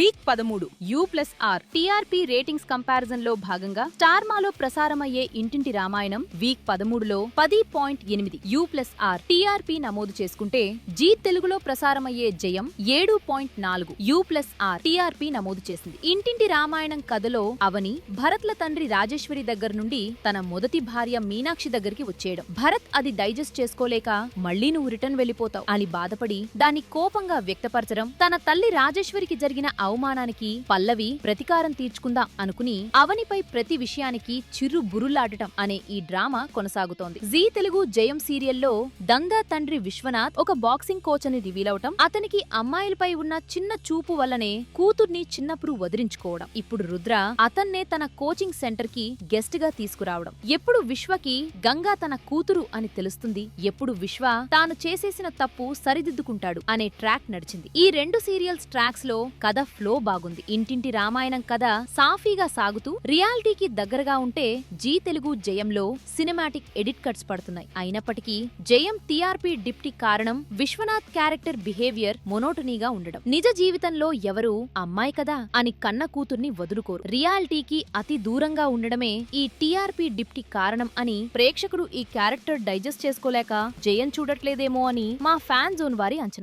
Week 13 U+R TRP ratings comparison లో భాగంగా star మాలో ప్రసారమయ్యే ఇంటింటి రామాయణం వీక్ 13లో 10.8 U+R టీఆర్పీ నమోదు చేసుకుంటే జీ తెలుగులో ప్రసారమయ్యే జయం 7.4 U+R టీఆర్పీ నమోదు చేసింది. ఇంటింటి రామాయణం కథలో అవని భరత్ల తండ్రి రాజేశ్వరి దగ్గర నుండి తన మొదటి భార్య మీనాక్షి దగ్గరికి వచ్చేయడం, భరత్ అది డైజెస్ట్ చేసుకోలేక మళ్లీ నువ్వు రిటర్న్ వెళ్లిపోతావు అని బాధపడి దాన్ని కోపంగా వ్యక్తపరచడం, తన తల్లి రాజేశ్వరికి జరిగిన అవమానానికి పల్లవి ప్రతీకారం తీర్చుకుందాం అనుకుని అవనిపై ప్రతి విషయానికి చిర్రు బురులాడటం అనే ఈ డ్రామా కొనసాగుతోంది. జీ తెలుగు జయం సీరియల్లో దందా తండ్రి విశ్వనాథ్ ఒక బాక్సింగ్ కోచ్ అని రివీల్ అవటం, అతనికి అమ్మాయిలపై ఉన్న చిన్న చూపు వల్లనే కూతుర్ని చిన్నప్పుడు వదిలించుకోవడం, ఇప్పుడు రుద్ర అతన్నే తన కోచింగ్ సెంటర్ కి గెస్ట్ గా తీసుకురావడం, ఎప్పుడు విశ్వకి గంగా తన కూతురు అని తెలుస్తుంది, ఎప్పుడు విశ్వ తాను చేసేసిన తప్పు సరిదిద్దుకుంటాడు అనే ట్రాక్ నడిచింది. ఈ రెండు సీరియల్స్ ట్రాక్స్ లో కథ ఫ్లో బాగుంది. ఇంటింటి రామాయణం కథ సాఫీగా సాగుతూ రియాలిటీకి దగ్గరగా ఉంటే జీ తెలుగు జయంలో సినిమాటిక్ ఎడిట్ కట్స్ పడుతున్నాయి. అయినప్పటికీ జయం టీఆర్పీ డిప్టీ కారణం విశ్వనాథ్ క్యారెక్టర్ బిహేవియర్ మొనోటనీగా ఉండడం. నిజ జీవితంలో ఎవరు అమ్మాయి కదా అని కన్న కూతుర్ని వదులుకోరు. రియాలిటీకి అతి దూరంగా ఉండడమే ఈ టీఆర్పీ డిప్టీ కారణం అని ప్రేక్షకుడు ఈ క్యారెక్టర్ డైజెస్ట్ చేసుకోలేక జయం చూడట్లేదేమో అని మా ఫ్యాన్ జోన్ వారి అంచనా.